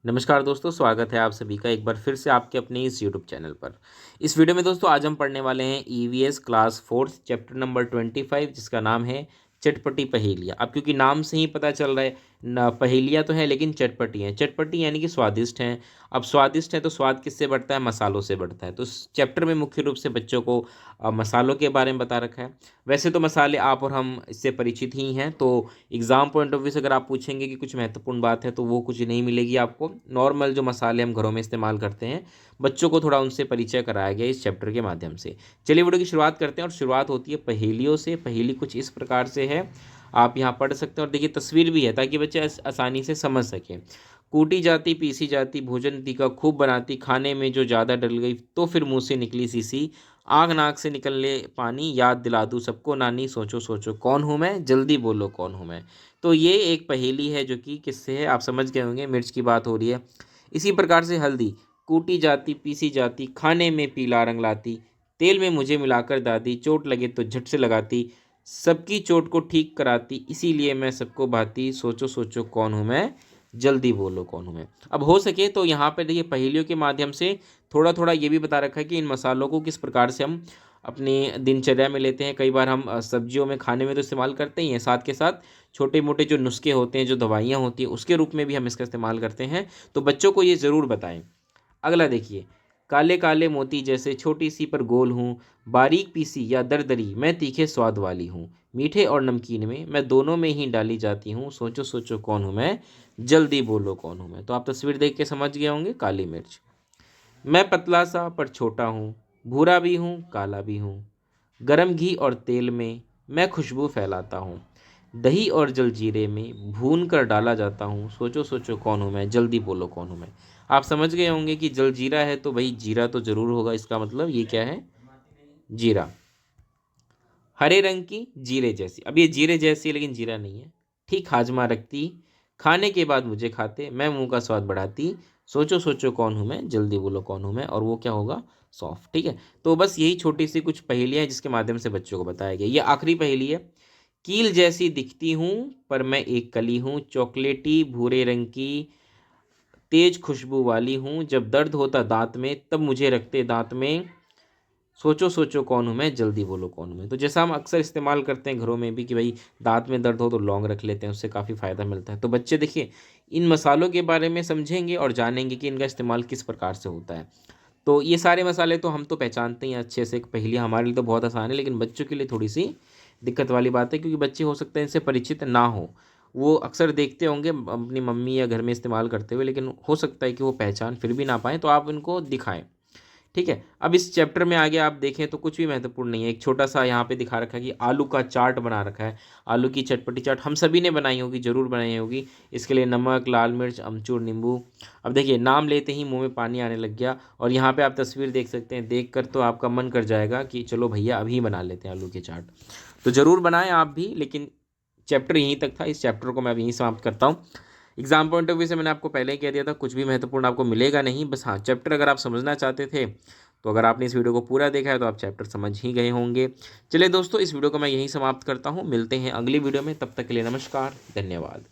नमस्कार दोस्तों, स्वागत है आप सभी का एक बार फिर से आपके अपने इस यूट्यूब चैनल पर। इस वीडियो में दोस्तों आज हम पढ़ने वाले हैं ईवीएस क्लास 4 चैप्टर नंबर 25, जिसका नाम है चटपटी पहेलियाँ। अब क्योंकि नाम से ही पता चल रहा है ना, पहेलियाँ तो हैं लेकिन चटपटी हैं। चटपटी यानी कि स्वादिष्ट हैं। अब स्वादिष्ट है तो स्वाद किससे बढ़ता है? मसालों से बढ़ता है। तो इस चैप्टर में मुख्य रूप से बच्चों को मसालों के बारे में बता रखा है। वैसे तो मसाले आप और हम इससे परिचित ही हैं, तो एग्ज़ाम पॉइंट ऑफ व्यू से अगर आप पूछेंगे कि कुछ महत्वपूर्ण बात है तो वो कुछ नहीं मिलेगी आपको। नॉर्मल जो मसाले हम घरों में इस्तेमाल करते हैं, बच्चों को थोड़ा उनसे परिचय कराया गया इस चैप्टर के माध्यम से। चलिए वीडियो की शुरुआत करते हैं, और शुरुआत होती है पहेलियों से। पहेली कुछ इस प्रकार से है, आप यहाँ पढ़ सकते हैं, और देखिए तस्वीर भी है ताकि बच्चे आसानी से समझ सकें। कूटी जाती पीसी जाती भोजन तीखा खूब बनाती, खाने में जो ज़्यादा डल गई तो फिर मुंह से निकली सीसी, आग नाक से निकलने पानी, याद दिला दूँ सबको नानी, सोचो सोचो कौन हूँ मैं, जल्दी बोलो कौन हूँ मैं। तो ये एक पहेली है जो कि किससे है, आप समझ गए होंगे, मिर्च की बात हो रही है। इसी प्रकार से हल्दी कूटी जाती पीसी जाती, खाने में पीला रंग लाती, तेल में मुझे मिलाकर दादी, चोट लगे तो झट से लगाती, सबकी चोट को ठीक कराती, इसीलिए मैं सबको भाती, सोचो सोचो कौन हूँ मैं, जल्दी बोलो कौन हूँ मैं। अब हो सके तो यहाँ पर देखिए पहेलियों के माध्यम से थोड़ा थोड़ा ये भी बता रखा है कि इन मसालों को किस प्रकार से हम अपनी दिनचर्या में लेते हैं। कई बार हम सब्जियों में, खाने में तो इस्तेमाल करते ही हैं, साथ के साथ छोटे मोटे जो नुस्खे होते हैं, जो दवाइयाँ होती हैं, उसके रूप में भी हम इसका इस्तेमाल करते हैं। तो बच्चों को ये ज़रूर बताएं। अगला देखिए, काले काले मोती जैसे छोटी सी पर गोल हूँ, बारीक पीसी या दरदरी मैं तीखे स्वाद वाली हूँ, मीठे और नमकीन में मैं दोनों में ही डाली जाती हूँ, सोचो सोचो कौन हूँ मैं, जल्दी बोलो कौन हूँ मैं। तो आप तस्वीर देख के समझ गए होंगे, काली मिर्च। मैं पतला सा पर छोटा हूँ, भूरा भी हूँ काला भी हूँ, गरम घी और तेल में मैं खुशबू फैलाता हूँ, दही और जलजीरे में भून कर डाला जाता हूँ, सोचो सोचो कौन हूँ मैं, जल्दी बोलो कौन हूँ मैं। आप समझ गए होंगे कि जलजीरा है तो भाई जीरा तो जरूर होगा, इसका मतलब ये क्या है, जीरा। हरे रंग की जीरे जैसी, अब ये जीरे जैसी है लेकिन जीरा नहीं है, ठीक हाजमा रखती, खाने के बाद मुझे खाते मैं मुंह का स्वाद बढ़ाती, सोचो सोचो कौन हूँ मैं, जल्दी बोलो कौन हूँ मैं। और वो क्या होगा, सॉफ्ट। ठीक है, तो बस यही छोटी सी कुछ पहेलियां हैं जिसके माध्यम से बच्चों को बताया गया। ये आखिरी पहेली है। कील जैसी दिखती हूँ पर मैं एक कली हूँ, चॉकलेटी भूरे रंग की तेज खुशबू वाली हूँ, जब दर्द होता दांत में तब मुझे रखते दांत में, सोचो सोचो कौन हूँ मैं, जल्दी बोलो कौन हूँ मैं। तो जैसा हम अक्सर इस्तेमाल करते हैं घरों में भी कि भाई दांत में दर्द हो तो लौंग रख लेते हैं, उससे काफ़ी फ़ायदा मिलता है। तो बच्चे देखिए इन मसालों के बारे में समझेंगे और जानेंगे कि इनका इस्तेमाल किस प्रकार से होता है। तो ये सारे मसाले तो हम तो पहचानते हैं अच्छे से, पहेली हमारे लिए तो बहुत आसान है, लेकिन बच्चों के लिए थोड़ी सी दिक्कत वाली बात है, क्योंकि बच्चे हो सकते हैं इनसे परिचित ना हो। वो अक्सर देखते होंगे अपनी मम्मी या घर में इस्तेमाल करते हुए, लेकिन हो सकता है कि वो पहचान फिर भी ना पाएँ, तो आप उनको दिखाएं। ठीक है, अब इस चैप्टर में आगे आप देखें तो कुछ भी महत्वपूर्ण नहीं है। एक छोटा सा यहाँ पे दिखा रखा है कि आलू का चाट बना रखा है। आलू की चटपटी चाट हम सभी ने बनाई होगी, जरूर बनाई होगी। इसके लिए नमक, लाल मिर्च, अमचूर, नींबू। अब देखिए नाम लेते ही मुंह में पानी आने लग गया, और यहाँ पे आप तस्वीर देख सकते हैं, देख कर तो आपका मन कर जाएगा कि चलो भैया अभी बना लेते हैं आलू की चाट। तो ज़रूर बनाएं आप भी, लेकिन चैप्टर यहीं तक था, इस चैप्टर को मैं अब यहीं समाप्त करता हूँ। एग्जाम पॉइंट ऑफ व्यू से मैंने आपको पहले ही कह दिया था, कुछ भी महत्वपूर्ण आपको मिलेगा नहीं। बस हाँ, चैप्टर अगर आप समझना चाहते थे तो अगर आपने इस वीडियो को पूरा देखा है तो आप चैप्टर समझ ही गए होंगे। चलिए दोस्तों, इस वीडियो को मैं यहीं समाप्त करता हूँ, मिलते हैं अगली वीडियो में, तब तक के लिए नमस्कार, धन्यवाद।